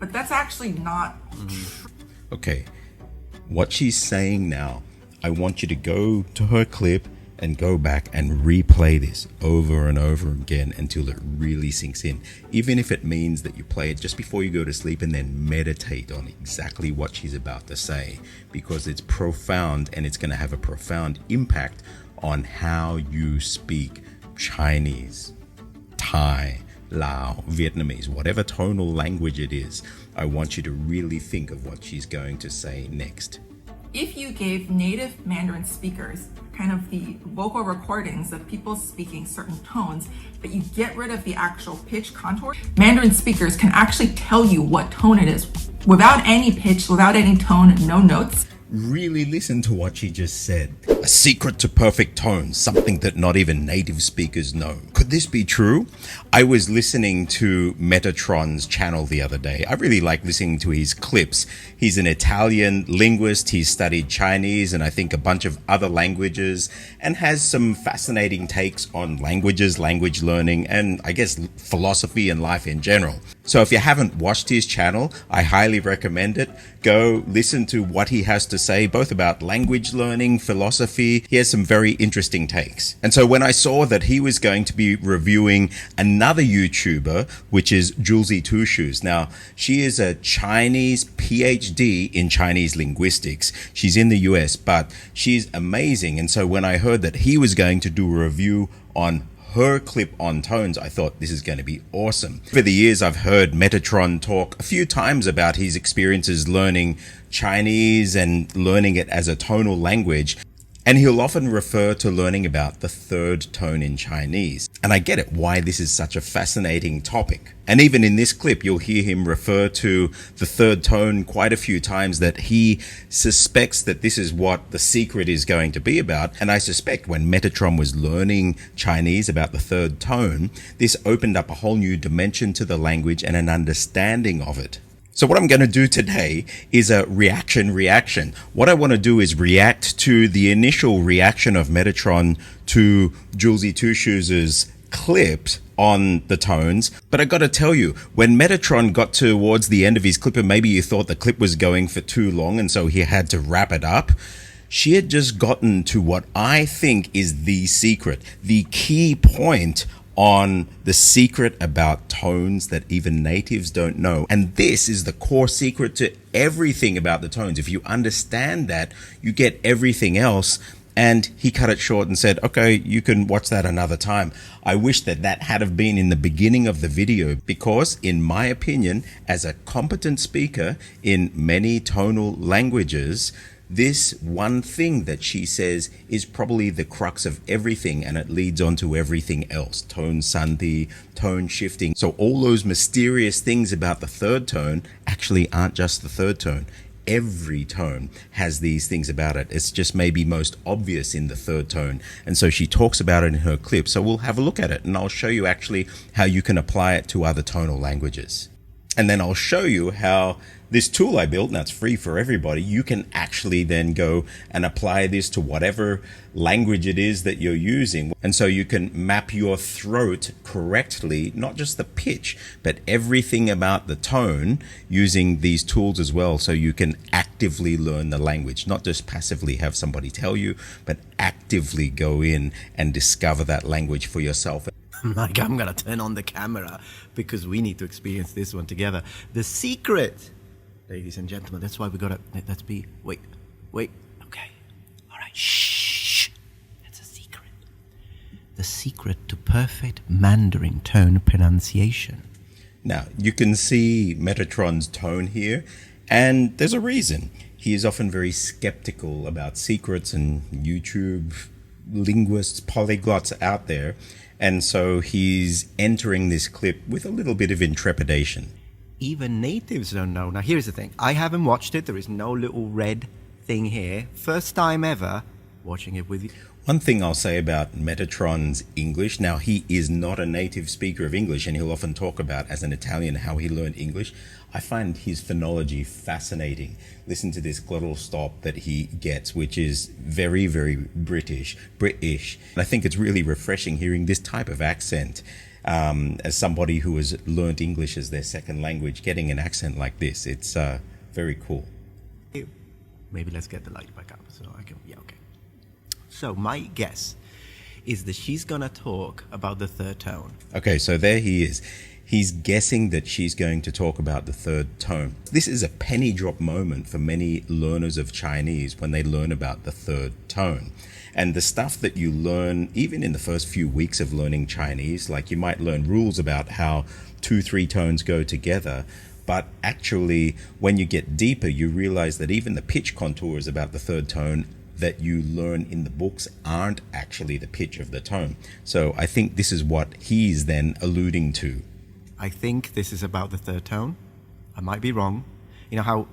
But that's actually not Okay, what she's saying now, I want you to go to her clip and go back and replay this over and over again until it really sinks in. Even if it means that you play it just before you go to sleep and then meditate on exactly what she's about to say, because it's profound and it's going to have a profound impact on how you speak Chinese, Thai, Lao, Vietnamese, whatever tonal language it is. I want you to really think of what she's going to say next. if you gave native Mandarin speakers kind of the vocal recordings of people speaking certain tones, but you get rid of the actual pitch contour, Mandarin speakers can actually tell you what tone it is without any pitch, without any tone, no notes. Really listen to what she just said. A secret to perfect tone, something that not even native speakers know. Could this be true? I was listening to Metatron's channel the other day. I really like listening to his clips. He's an Italian linguist. He's studied Chinese and I think a bunch of other languages and has some fascinating takes on languages, language learning, and I guess philosophy and life in general. So if you haven't watched his channel, I highly recommend it. Go listen to what he has to say, both about language learning, philosophy. He has some very interesting takes. And so when I saw that he was going to be reviewing another YouTuber, which is Julesytooshoes. Now, she is a Chinese PhD in Chinese linguistics. She's in the US, but she's amazing. And so when I heard that he was going to do a review on her clip on tones, I thought this is going to be awesome. For the years, I've heard Metatron talk a few times about his experiences learning Chinese and learning it as a tonal language. And he'll often refer to learning about the third tone in Chinese. And I get it, why this is such a fascinating topic. And even in this clip, you'll hear him refer to the third tone quite a few times, that he suspects that this is what the secret is going to be about. And I suspect when Metatron was learning Chinese about the third tone, this opened up a whole new dimension to the language and an understanding of it. So what I'm going to do today is a reaction. What I want to do is react to the initial reaction of Metatron to Julesytooshoes' clip on the tones. But I got to tell you, when Metatron got towards the end of his clip, and maybe you thought the clip was going for too long and so he had to wrap it up, she had just gotten to what I think is the secret, the key point on the secret about tones that even natives don't know. And this is the core secret to everything about the tones. If you understand that, you get everything else. And he cut it short and said, okay, you can watch that another time. I wish that that had have been in the beginning of the video, because in my opinion, as a competent speaker in many tonal languages, this one thing that she says is probably the crux of everything, and it leads on to everything else. Tone sandhi, tone shifting. So all those mysterious things about the third tone actually aren't just the third tone. Every tone has these things about it. It's just maybe most obvious in the third tone. And so she talks about it in her clip. So we'll have a look at it and I'll show you actually how you can apply it to other tonal languages. And then I'll show you how this tool I built, and that's free for everybody, you can actually then go and apply this to whatever language it is that you're using. And so you can map your throat correctly, not just the pitch, but everything about the tone using these tools as well. So you can actively learn the language, not just passively have somebody tell you, but actively go in and discover that language for yourself. Like, I'm gonna turn on the camera because we need to experience this one together. The secret, ladies and gentlemen, that's why we gotta, let's be, wait, okay, all right, shh, that's a secret. The secret to perfect Mandarin tone pronunciation. Now, you can see Metatron's tone here, and there's a reason. He is often very skeptical about secrets and YouTube linguists, polyglots out there. And so he's entering this clip with a little bit of intrepidation. Even natives don't know. Now, here's the thing. I haven't watched it. There is no little red thing here. First time ever watching it with you. One thing I'll say about Metatron's English, now he is not a native speaker of English, and he'll often talk about, as an Italian, how he learned English. I find his phonology fascinating. Listen to this glottal stop that he gets, which is very, very British. And I think it's really refreshing hearing this type of accent. As somebody who has learned English as their second language, getting an accent like this, it's very cool. Maybe let's get the light back up so I can. Yeah, okay. So my guess is that she's gonna talk about the third tone. Okay, so there he is. He's guessing that she's going to talk about the third tone. This is a penny drop moment for many learners of Chinese when they learn about the third tone. And the stuff that you learn, even in the first few weeks of learning Chinese, like you might learn rules about how 2-3 tones go together. But actually, when you get deeper, you realize that even the pitch contours about the third tone that you learn in the books aren't actually the pitch of the tone. So I think this is what he's then alluding to. I think this is about the third tone. I might be wrong. You know how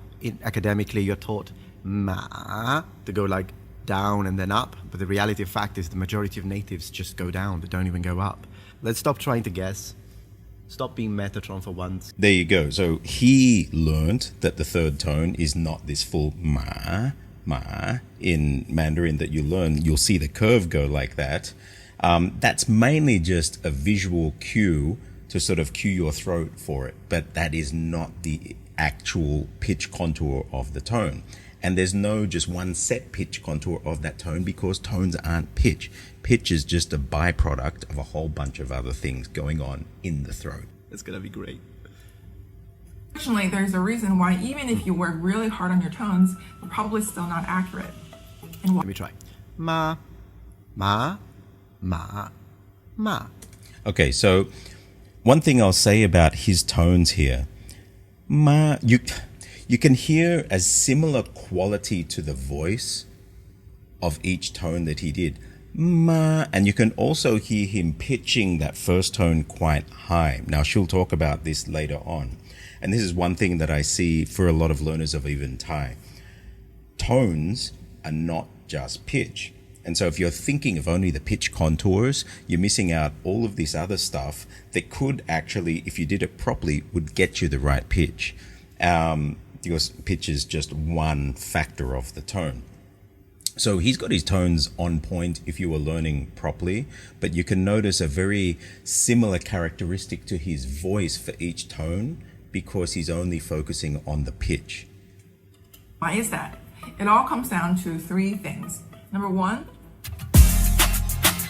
academically you're taught ma to go like down and then up, but the reality of fact is the majority of natives just go down, they don't even go up. Let's stop trying to guess. Stop being Metatron for once. There you go. So he learned that the third tone is not this full ma in Mandarin that you learn. You'll see the curve go like that. That's mainly just a visual cue to sort of cue your throat for it, but that is not the actual pitch contour of the tone. And there's no just one set pitch contour of that tone because tones aren't pitch. Pitch is just a byproduct of a whole bunch of other things going on in the throat. It's gonna be great. Unfortunately, there's a reason why even if you work really hard on your tones, they're probably still not accurate. And Let me try. Ma, ma, ma, ma. Okay, so one thing I'll say about his tones here, ma, you can hear a similar quality to the voice of each tone that he did. Ma, and you can also hear him pitching that first tone quite high. Now, she'll talk about this later on. And this is one thing that I see for a lot of learners of even Thai. Tones are not just pitch. And so if you're thinking of only the pitch contours, you're missing out all of this other stuff that could actually, if you did it properly, would get you the right pitch. Because pitch is just one factor of the tone. So he's got his tones on point if you were learning properly, but you can notice a very similar characteristic to his voice for each tone because he's only focusing on the pitch. why is that? It all comes down to 3 things. Number 1.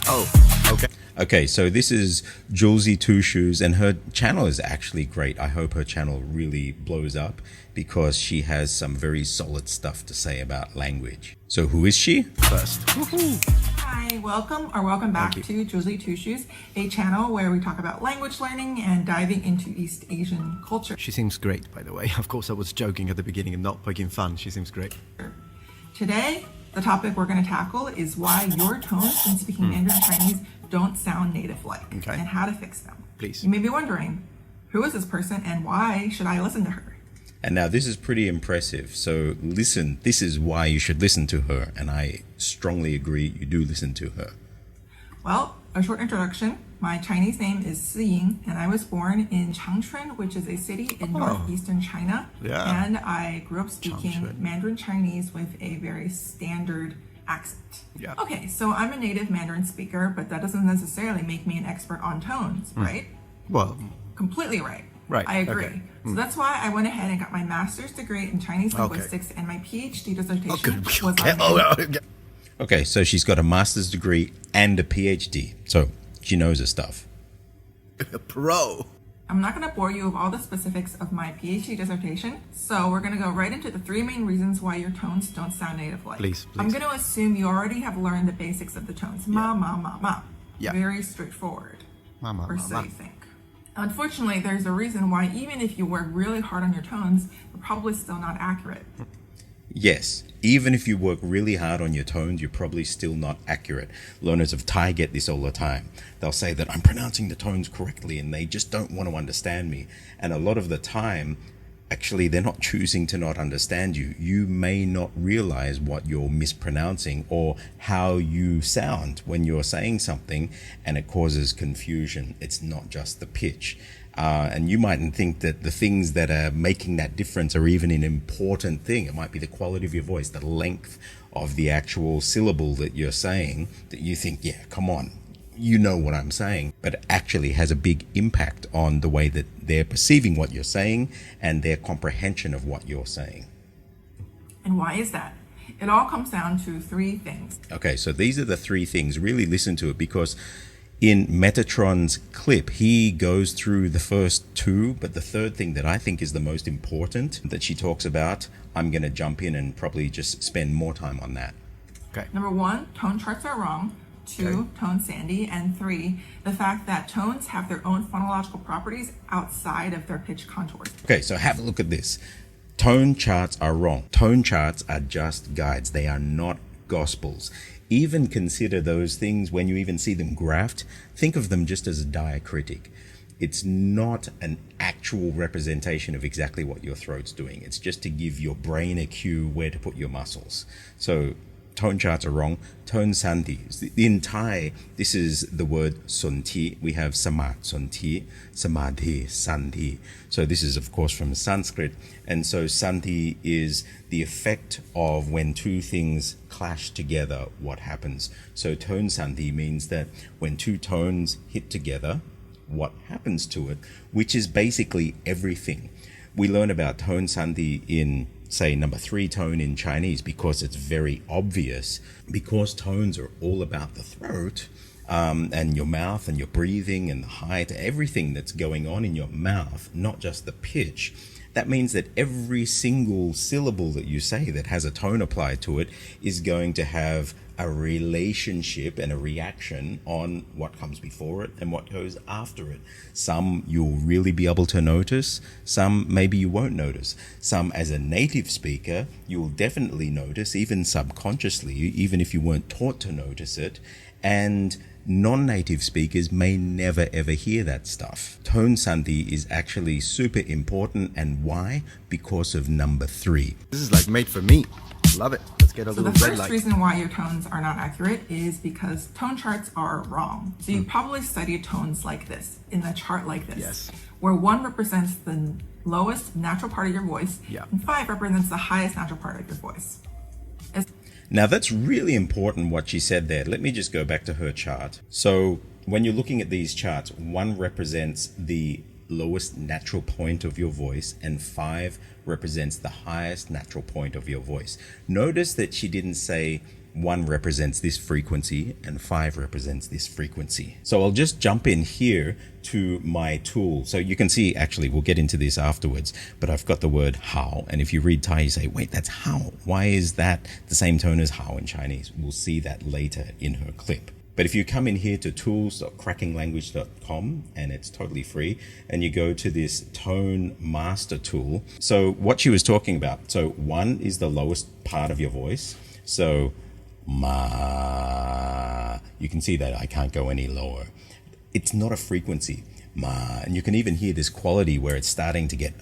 Oh, okay. Okay, so this is Julesytooshoes, and her channel is actually great. I hope her channel really blows up because she has some very solid stuff to say about language. So who is she? First. Hi, welcome back to Julesytooshoes, a channel where we talk about language learning and diving into East Asian culture. She seems great, by the way. Of course, I was joking at the beginning and not poking fun. She seems great. Today, the topic we're going to tackle is why your tones when speaking Mandarin Chinese don't sound native-like, Okay. and how to fix them. Please. You may be wondering, who is this person and why should I listen to her? And now this is pretty impressive. So listen, this is why you should listen to her. And I strongly agree you do listen to her. Well, a short introduction. My Chinese name is Siying, and I was born in Changchun, which is a city in northeastern China. Yeah. And I grew up speaking Changchun. Mandarin Chinese with a very standard accent. Yeah. Okay, so I'm a native Mandarin speaker, but that doesn't necessarily make me an expert on tones, right? Well, Completely right. Right, I agree. okay. So that's why I went ahead and got my master's degree in Chinese linguistics and my PhD dissertation was on Okay, so she's got a master's degree and a PhD. So she knows her stuff. a pro. I'm not going to bore you with all the specifics of my PhD dissertation, so we're going to go right into the 3 main reasons why your tones don't sound native-like. Please. I'm going to assume you already have learned the basics of the tones. Ma, ma, ma, ma. Yeah. Very straightforward. Ma, ma, Or ma, so ma. you think. Unfortunately, there's a reason why even if you work really hard on your tones, they're probably still not accurate. Yes, even if you work really hard on your tones, you're probably still not accurate. Learners of Thai get this all the time. They'll say that I'm pronouncing the tones correctly and they just don't want to understand me. And a lot of the time, actually, they're not choosing to not understand you. You may not realize what you're mispronouncing or how you sound when you're saying something, and it causes confusion. It's not just the pitch. And you mightn't think that the things that are making that difference are even an important thing. It might be the quality of your voice, the length of the actual syllable that you're saying, that you think, yeah, come on, you know what I'm saying, but it actually has a big impact on the way that they're perceiving what you're saying and their comprehension of what you're saying. And why is that? It all comes down to three things. Okay, so these are the three things. Really listen to it, because in Metatron's clip, he goes through the first two, but the third thing that I think is the most important that she talks about, I'm going to jump in and probably just spend more time on that. Okay. Number one, tone charts are wrong. Two, tone sandy. And three, the fact that tones have their own phonological properties outside of their pitch contours. Okay, so have a look at this. Tone charts are wrong. Tone charts are just guides. They are not gospels. Even consider those things when you even see them graphed. Think of them just as a diacritic. It's not an actual representation of exactly what your throat's doing. It's just to give your brain a cue where to put your muscles. So tone charts are wrong. Tone sandhi. In Thai, this is the word sonti. We have samat, sonti, samadhi, sandhi. So this is, of course, from Sanskrit. And so sandhi is the effect of when two things clash together, what happens. So tone sandhi means that when two tones hit together, what happens to it, which is basically everything. We learn about tone sandhi in, say, number 3 tone in Chinese because it's very obvious, because tones are all about the throat and your mouth and your breathing and the height, everything that's going on in your mouth, not just the pitch. That means that every single syllable that you say that has a tone applied to it is going to have a relationship and a reaction on what comes before it and what goes after it. Some you'll really be able to notice, some maybe you won't notice. Some, as a native speaker, you'll definitely notice, even subconsciously, even if you weren't taught to notice it. And non-native speakers may never ever hear that stuff. Tone sandhi is actually super important. And why? Because of number 3. This is like made for me. Love it. Let's get a So little the red first light. reason why your tones are not accurate is because tone charts are wrong. So you probably studied tones like this, in a chart like this, Yes. where 1 represents the lowest natural part of your voice, Yeah. and 5 represents the highest natural part of your voice. Now that's really important what she said there. Let me just go back to her chart. So when you're looking at these charts, 1 represents the lowest natural point of your voice and 5 represents the highest natural point of your voice. Notice that she didn't say 1 represents this frequency and 5 represents this frequency. So I'll just jump in here to my tool. So you can see, actually, we'll get into this afterwards, but I've got the word how. And if you read Thai, you say, wait, that's how. Why is that the same tone as how in Chinese? We'll see that later in her clip. But if you come in here to tools.crackinglanguage.com, and it's totally free, and you go to this tone master tool. So what she was talking about, so 1 is the lowest part of your voice. So ma, you can see that I can't go any lower. It's not a frequency, ma. And you can even hear this quality where it's starting to get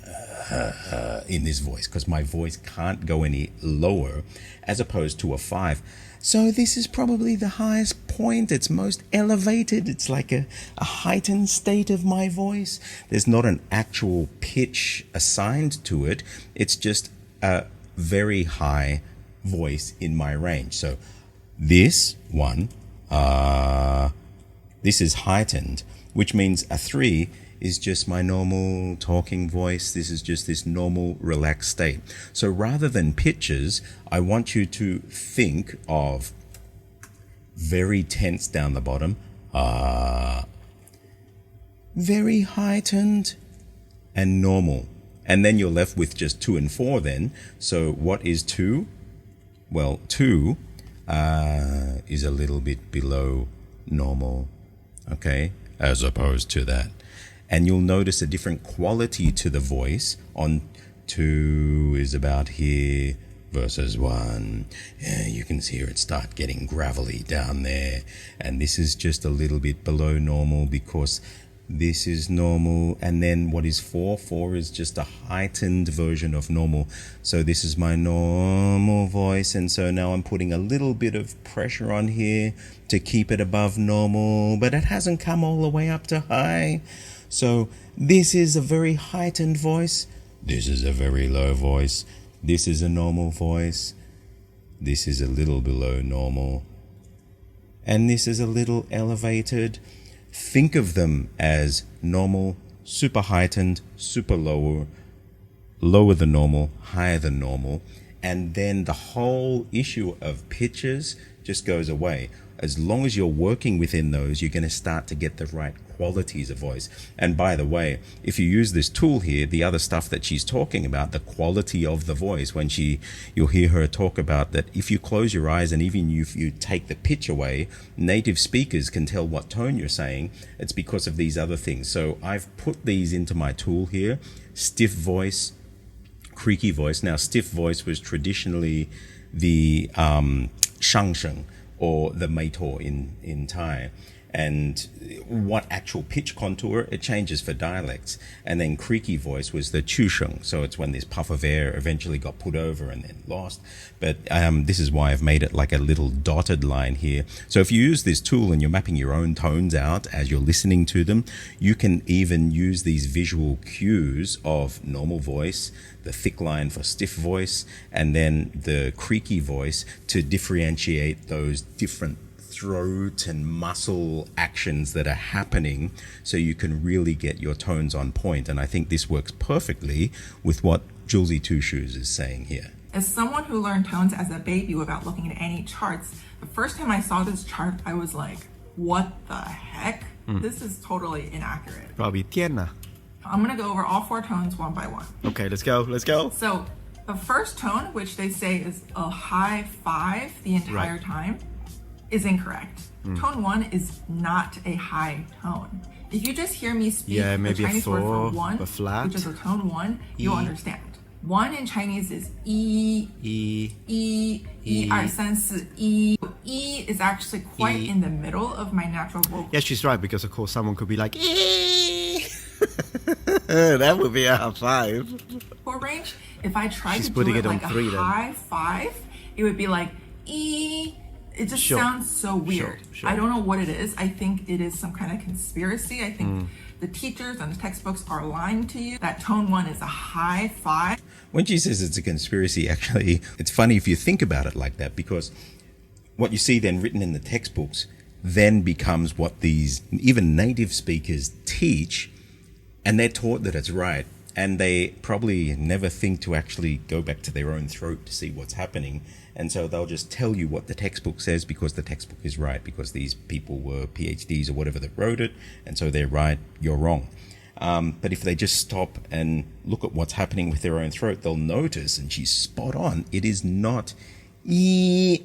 in this voice, because my voice can't go any lower, as opposed to a 5. So this is probably the highest point. It's most elevated. It's like a heightened state of my voice. There's not an actual pitch assigned to it. It's just a very high voice in my range. So this one, this is heightened, which means a 3 is just my normal talking voice. This is just this normal relaxed state. So rather than pitches, I want you to think of very tense down the bottom, very heightened, and normal. And then you're left with just 2 and 4 then. So what is 2? Well, 2 is a little bit below normal, okay, as opposed to that. And you'll notice a different quality to the voice. On 2 is about here versus 1. Yeah, you can hear it start getting gravelly down there. And this is just a little bit below normal because this is normal. And then what is 4? 4 is just a heightened version of normal. So this is my normal voice. And so now I'm putting a little bit of pressure on here to keep it above normal, but it hasn't come all the way up to high. So this is a very heightened voice. This is a very low voice. This is a normal voice. This is a little below normal. and this is a little elevated. Think of them as normal, super heightened, super lower, lower than normal, higher than normal, and then the whole issue of pitches just goes away. As long as you're working within those, you're going to start to get the right qualities of voice. And by the way, if you use this tool here, the other stuff that she's talking about, the quality of the voice, when you'll hear her talk about that if you close your eyes and even if you take the pitch away, native speakers can tell what tone you're saying. It's because of these other things. So I've put these into my tool here: stiff voice, creaky voice. Now, stiff voice was traditionally the shangsheng, or the meito in Thai. And what actual pitch contour, it changes for dialects. And then creaky voice was the chusheng. So it's when this puff of air eventually got put over and then lost. But this is why I've made it like a little dotted line here. So if you use this tool and you're mapping your own tones out as you're listening to them, you can even use these visual cues of normal voice, the thick line for stiff voice, and then the creaky voice to differentiate those different throat and muscle actions that are happening, so you can really get your tones on point. And I think this works perfectly with what Julesytooshoes is saying here. As someone who learned tones as a baby without looking at any charts, the first time I saw this chart, I was like, what the heck? This is totally inaccurate. Probably tiena. I'm going to go over all four tones one by one. Okay, let's go. So the first tone, which they say is a high 5 the entire time, is incorrect. Tone 1 is not a high tone. If you just hear me speak the Chinese word for 1, which is a tone 1, you'll understand. 1 in Chinese is E, E, E, E, 2, 3, 4, E. E is actually quite in the middle of my natural vocal. Yeah, she's right, because of course someone could be like, E. That would be a 5. For range, if I tried to do putting it it on like a 3 then. high 5, it would be like E. It just sounds so weird. Sure. I don't know what it is. I think it is some kind of conspiracy. I think the teachers and the textbooks are lying to you. That tone 1 is a high 5. When she says it's a conspiracy, actually, it's funny if you think about it like that, because what you see then written in the textbooks then becomes what these even native speakers teach, and they're taught that it's right. And they probably never think to actually go back to their own throat to see what's happening. And so they'll just tell you what the textbook says because the textbook is right, because these people were PhDs or whatever that wrote it. And so they're right, you're wrong. But if they just stop and look at what's happening with their own throat, they'll notice, and she's spot on, it is not E.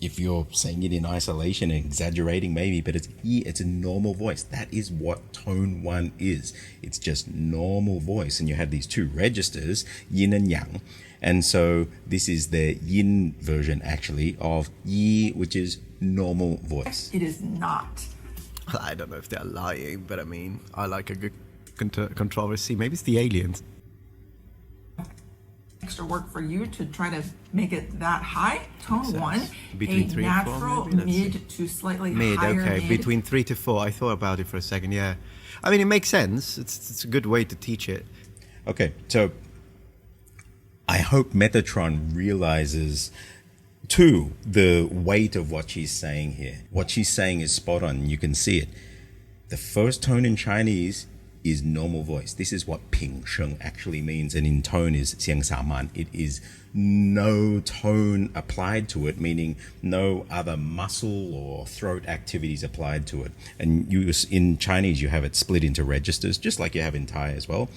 If you're saying it in isolation and exaggerating maybe, but it's E, it's a normal voice. That is what tone 1 is. It's just normal voice. And you have these two registers, yin and yang. And so this is the yin version actually of Yi, which is normal voice. It is not. I don't know if they're lying, but I mean, I like a good controversy. Maybe it's the aliens. Extra work for you to try to make it that high. Tone 1, between a 3 natural and 4, maybe? mid to slightly Mid, higher okay, mid. between 3 to 4. I thought about it for a second. Yeah, I mean, it makes sense. It's a good way to teach it. Okay, so I hope Metatron realizes too the weight of what she's saying here. What she's saying is spot on. You can see it. The first tone in Chinese is normal voice. This is what ping sheng actually means, and in tone is xiang sa man. It is no tone applied to it, meaning no other muscle or throat activities applied to it. And in Chinese you have it split into registers, just like you have in Thai as well.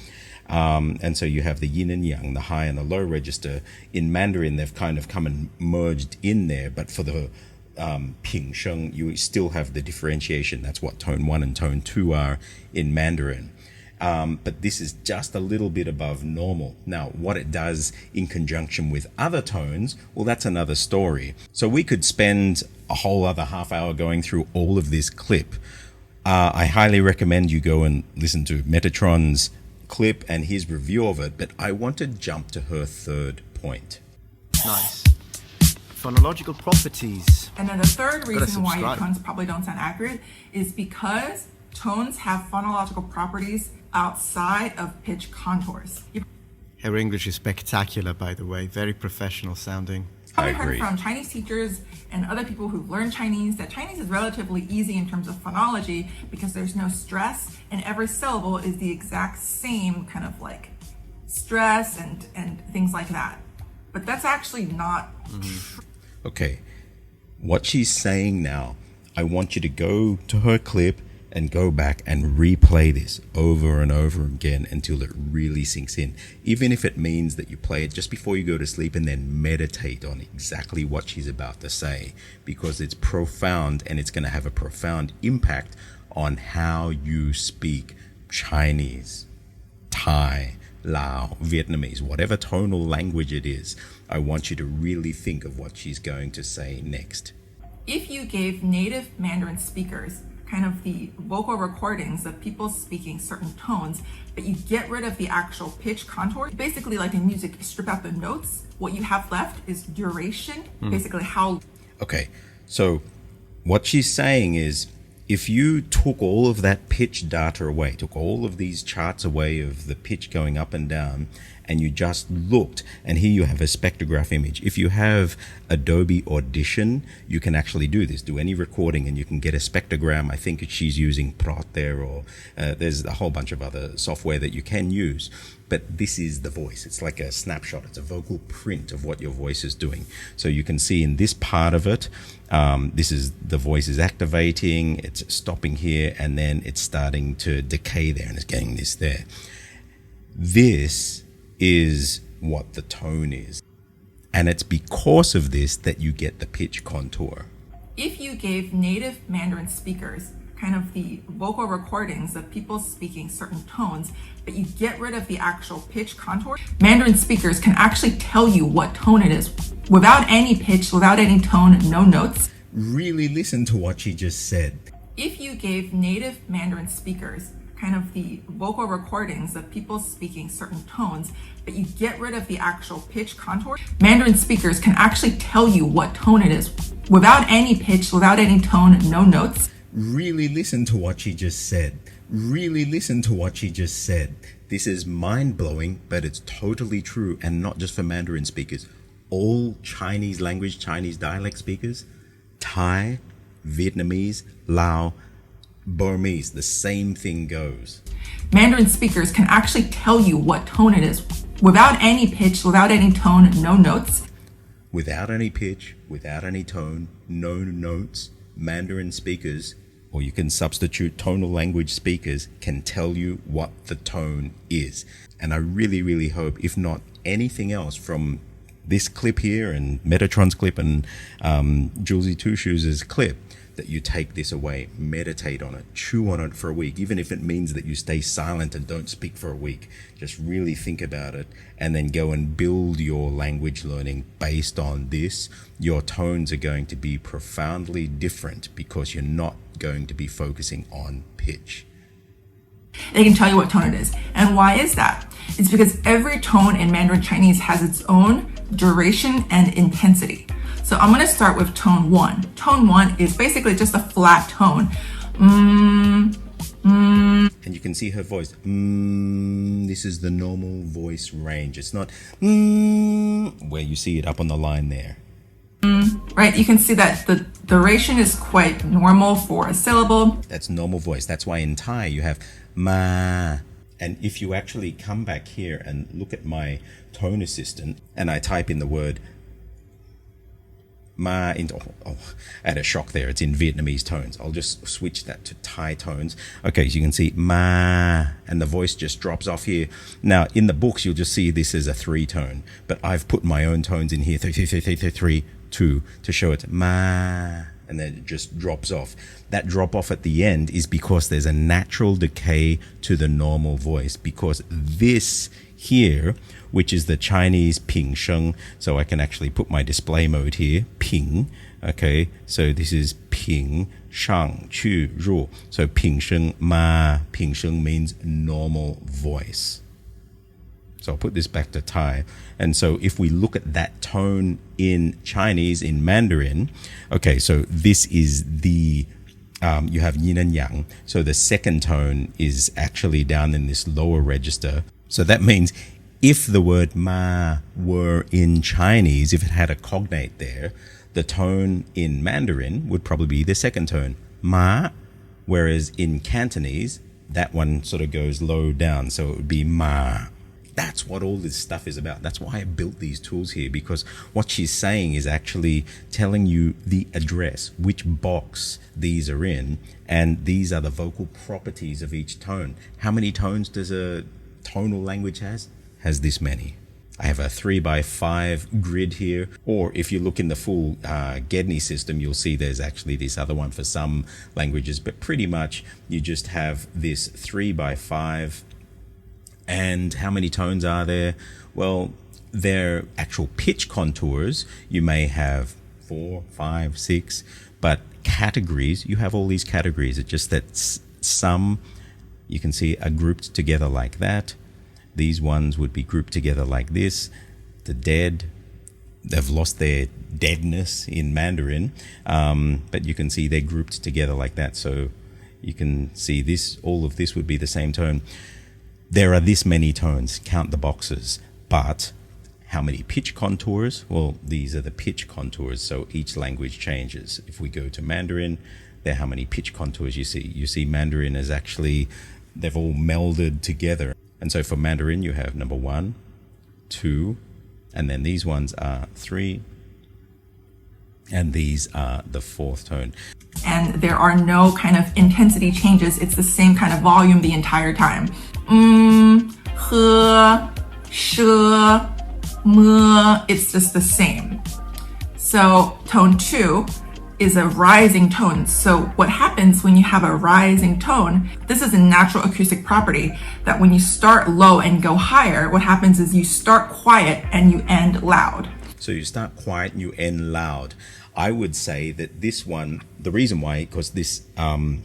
And so you have the yin and yang, the high and the low register. In Mandarin they've kind of come and merged in there, but for the ping sheng, you still have the differentiation. That's what tone 1 and tone 2 are in Mandarin. But this is just a little bit above normal. Now, what it does in conjunction with other tones, well, that's another story. So we could spend a whole other half hour going through all of this clip. I highly recommend you go and listen to Metatron's clip and his review of it, but I want to jump to her third point. Nice. Phonological properties. And then the third reason why your subscribe. tones probably don't sound accurate is because tones have phonological properties outside of pitch contours. Her English is spectacular, by the way. Very professional sounding. Probably heard agree. from Chinese teachers and other people who've learned Chinese that Chinese is relatively easy in terms of phonology because there's no stress and every syllable is the exact same kind of like stress and things like that. But that's actually not true. Okay, what she's saying now, I want you to go to her clip and go back and replay this over and over again until it really sinks in. Even if it means that you play it just before you go to sleep and then meditate on exactly what she's about to say, because it's profound and it's going to have a profound impact on how you speak Chinese, Thai, Lao, Vietnamese, whatever tonal language it is. I want you to really think of what she's going to say next. If you gave native Mandarin speakers kind of the vocal recordings of people speaking certain tones, but you get rid of the actual pitch contour. Basically, like in music, you strip out the notes. What you have left is duration, basically how. Okay, so what she's saying is if you took all of that pitch data away, took all of these charts away of the pitch going up and down, and you just looked, and here you have a spectrograph image. If you have Adobe Audition, you can actually do this, do any recording, and you can get a spectrogram. I think she's using Prot there, or there's a whole bunch of other software that you can use. But this is the voice. It's like a snapshot. It's a vocal print of what your voice is doing. So you can see in this part of it, this is the voice is activating, it's stopping here, and then it's starting to decay there, and it's getting this there. This is what the tone is. And it's because of this that you get the pitch contour. If you gave native Mandarin speakers kind of the vocal recordings of people speaking certain tones, but you get rid of the actual pitch contour, Mandarin speakers can actually tell you what tone it is without any pitch, without any tone, no notes. Really listen to what she just said. If you gave native Mandarin speakers kind of the vocal recordings of people speaking certain tones, but you get rid of the actual pitch contour, Mandarin speakers can actually tell you what tone it is without any pitch, without any tone, no notes. Really listen to what she just said. Really listen to what she just said. This is mind-blowing, but it's totally true, and not just for Mandarin speakers. All Chinese language, Chinese dialect speakers, Thai, Vietnamese, Lao, Burmese, the same thing goes. Mandarin speakers can actually tell you what tone it is without any pitch, without any tone, no notes. Without any pitch, without any tone, no notes, Mandarin speakers, or you can substitute tonal language speakers, can tell you what the tone is. And I really, really hope, if not anything else from this clip here and Metatron's clip and Julesytooshoes' clip, that you take this away, meditate on it, chew on it for a week, even if it means that you stay silent and don't speak for a week. Just really think about it and then go and build your language learning based on this. Your tones are going to be profoundly different because you're not going to be focusing on pitch. They can tell you what tone it is. And why is that? It's because every tone in Mandarin Chinese has its own duration and intensity. So I'm going to start with tone 1. Tone 1 is basically just a flat tone. And you can see her voice. This is the normal voice range. It's not where you see it up on the line there. Right? You can see that the duration is quite normal for a syllable. That's normal voice. That's why in Thai you have ma. And if you actually come back here and look at my tone assistant and I type in the word ma into, I had a shock there. It's in Vietnamese tones. I'll just switch that to Thai tones. Okay, so you can see ma, and the voice just drops off here. Now, in the books, you'll just see this as a 3 tone, but I've put my own tones in here, 3, 2, to show it ma, and then it just drops off. That drop off at the end is because there's a natural decay to the normal voice, because this here, which is the Chinese ping sheng, so I can actually put my display mode here, ping, okay, so this is ping, shang, chu, ru, so ping sheng, ma, ping sheng means normal voice. So I'll put this back to Thai. And so if we look at that tone in Chinese, in Mandarin, okay, so this is the, you have yin and yang. So the second tone is actually down in this lower register. So that means if the word ma were in Chinese, if it had a cognate there, the tone in Mandarin would probably be the second tone, ma, whereas in Cantonese, that one sort of goes low down, so it would be ma. That's what all this stuff is about. That's why I built these tools here, because what she's saying is actually telling you the address, which box these are in, and these are the vocal properties of each tone. How many tones does a tonal language has? Has this many. I have a 3x5 grid here, or if you look in the full Gedney system, you'll see there's actually this other one for some languages, but pretty much you just have this 3x5. And how many tones are there? Well, their actual pitch contours, you may have 4, 5, 6, but categories, you have all these categories. It's just that some, you can see, are grouped together like that. These ones would be grouped together like this. The dead, they've lost their deadness in Mandarin, but you can see they're grouped together like that. So you can see this, all of this would be the same tone. There are this many tones, count the boxes, but how many pitch contours? Well, these are the pitch contours, so each language changes. If we go to Mandarin, there are how many pitch contours you see. You see Mandarin is actually, they've all melded together. And so for Mandarin, you have number 1, 2, and then these ones are 3, and these are the 4th tone. And there are no kind of intensity changes. It's the same kind of volume the entire time. It's just the same. So tone 2 is a rising tone. So what happens when you have a rising tone, this is a natural acoustic property that when you start low and go higher, what happens is you start quiet and you end loud. So you start quiet and you end loud. I would say that this one, the reason why, because this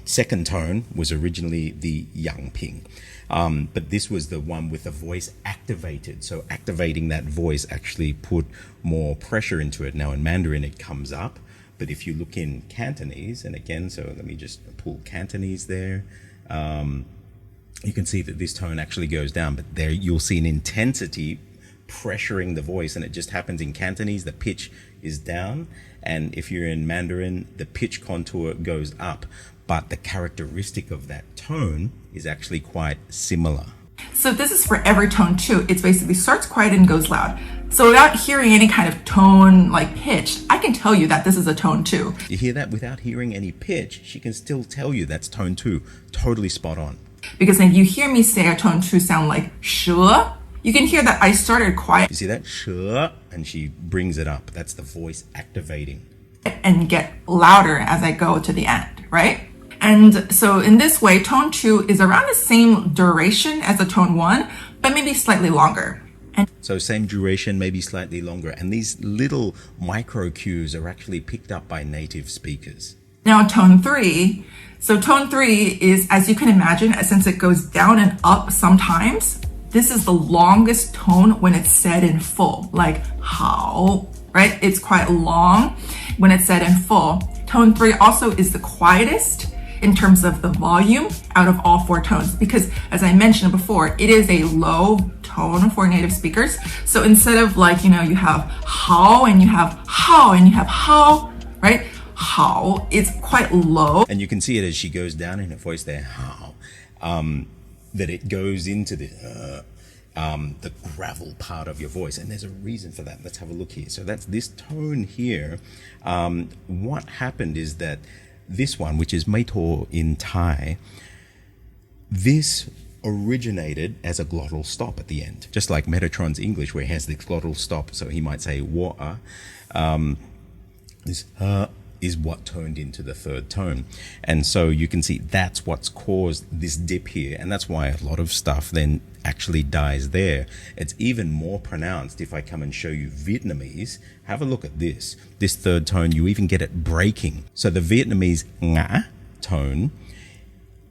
second tone was originally the yang ping. But this was the one with the voice activated. So activating that voice actually put more pressure into it. Now in Mandarin it comes up, but if you look in Cantonese, and again, so let me just pull Cantonese there, you can see that this tone actually goes down, but there you'll see an intensity pressuring the voice, and it just happens in Cantonese, the pitch is down, and if you're in Mandarin, the pitch contour goes up, but the characteristic of that tone is actually quite similar. So this is for every tone too. It's basically starts quiet and goes loud. So without hearing any kind of tone like pitch, I can tell you that this is a tone 2. You hear that? Without hearing any pitch, she can still tell you that's tone 2. Totally spot on. Because if you hear me say a tone 2 sound like sh, you can hear that I started quiet. You see that? Sh, and she brings it up. That's the voice activating. And get louder as I go to the end, right? And so in this way, tone 2 is around the same duration as a tone 1, but maybe slightly longer. And so same duration, maybe slightly longer. And these little micro cues are actually picked up by native speakers. Now tone 3. So tone 3 is, as you can imagine, since it goes down and up sometimes, this is the longest tone when it's said in full, like how, right? It's quite long when it's said in full. Tone 3 also is the quietest in terms of the volume out of all 4 tones, because as I mentioned before, it is a low tone for native speakers. So instead of like, you have how and you have how and you have how, right? How, it's quite low. And you can see it as she goes down in her voice there, how, that it goes into the gravel part of your voice. And there's a reason for that. Let's have a look here. So that's this tone here. What happened is that this one, which is Meto in Thai, this originated as a glottal stop at the end, just like Metatron's English, where it has the glottal stop. So he might say wa. This is what turned into the 3rd tone. And so you can see that's what's caused this dip here. And that's why a lot of stuff then actually dies there. It's even more pronounced if I come and show you Vietnamese. Have a look at this. This 3rd tone, you even get it breaking. So the Vietnamese nga tone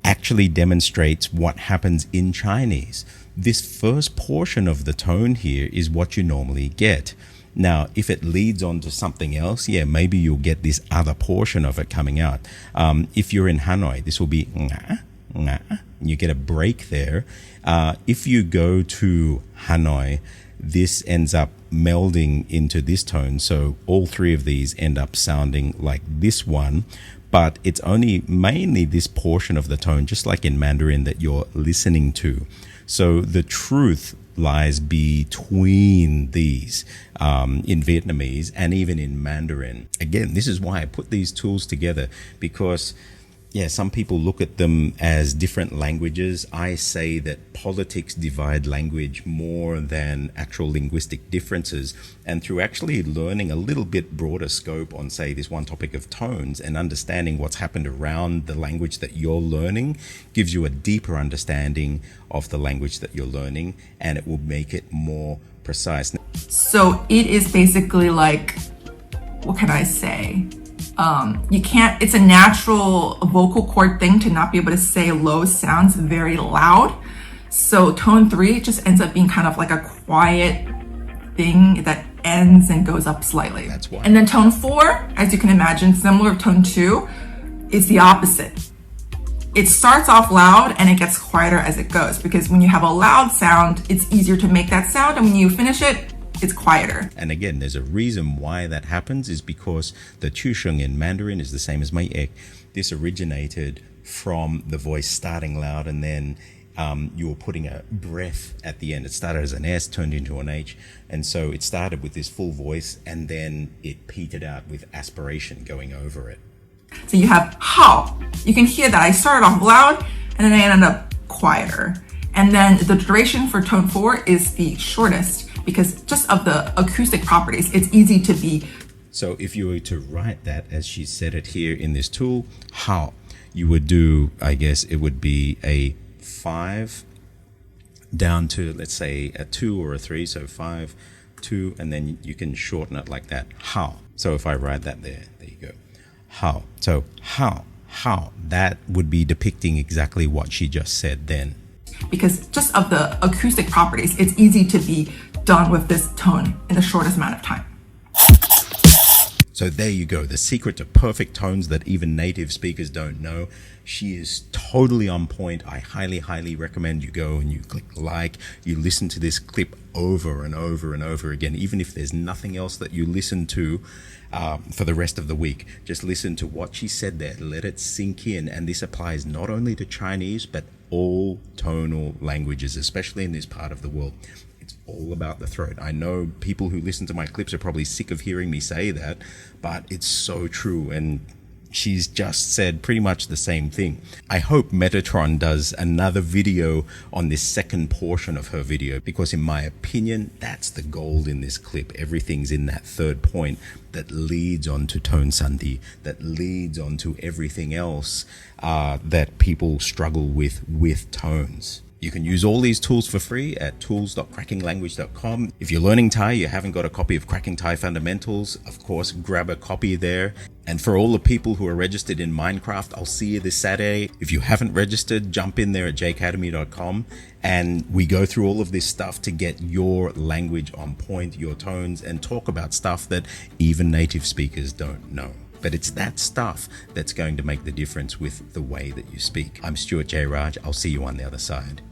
actually demonstrates what happens in Chinese. This first portion of the tone here is what you normally get. Now, if it leads on to something else, yeah, maybe you'll get this other portion of it coming out. If you're in Hanoi, this will be nga, You get a break there. If you go to Hanoi, this ends up melding into this tone. So all three of these end up sounding like this one, but it's only mainly this portion of the tone, just like in Mandarin, that you're listening to. So the truth lies between these in Vietnamese and even in Mandarin. Again, this is why I put these tools together, because some people look at them as different languages. I say that politics divide language more than actual linguistic differences. And through actually learning a little bit broader scope on, say, this one topic of tones and understanding what's happened around the language that you're learning gives you a deeper understanding of the language that you're learning, and it will make it more precise. So it is basically like, what can I say? You can't, it's a natural vocal cord thing to not be able to say low sounds very loud. So tone 3 just ends up being kind of like a quiet thing that ends and goes up slightly. That's why. And then tone 4, as you can imagine, similar to tone 2, is the opposite. It starts off loud and it gets quieter as it goes, because when you have a loud sound, it's easier to make that sound, and when you finish it, it's quieter. And again, there's a reason why that happens, is because the chusheng in Mandarin is the same as my ek. This originated from the voice starting loud, and then you were putting a breath at the end. It started as an S, turned into an H. And so it started with this full voice, and then it petered out with aspiration going over it. So you have how. You can hear that I started off loud and then I ended up quieter. And then the duration for tone 4 is the shortest, because just of the acoustic properties, it's easy to be. So if you were to write that as she said it here in this tool, how, you would do, I guess it would be a 5 down to, let's say, a 2 or a 3. So 5, 2, and then you can shorten it like that. How. So if I write that there you go. How. So how, that would be depicting exactly what she just said then. Because just of the acoustic properties, it's easy to be done with this tone in the shortest amount of time. So there you go, the secret to perfect tones that even native speakers don't know. She is totally on point. I highly recommend you go and you click like, you listen to this clip over and over and over again, even if there's nothing else that you listen to for the rest of the week. Just listen to what she said there, let it sink in. And this applies not only to Chinese, but all tonal languages, especially in this part of the world. It's all about the throat. I know people who listen to my clips are probably sick of hearing me say that, but it's so true. And she's just said pretty much the same thing. I hope Metatron does another video on this second portion of her video, because in my opinion, that's the gold in this clip. Everything's in that third point that leads on to tone sandhi, that leads on to everything else that people struggle with tones. You can use all these tools for free at tools.crackinglanguage.com. If you're learning Thai, you haven't got a copy of Cracking Thai Fundamentals, of course, grab a copy there. And for all the people who are registered in Minecraft, I'll see you this Saturday. If you haven't registered, jump in there at jacademy.com, and we go through all of this stuff to get your language on point, your tones, and talk about stuff that even native speakers don't know. But it's that stuff that's going to make the difference with the way that you speak. I'm Stuart J. Raj. I'll see you on the other side.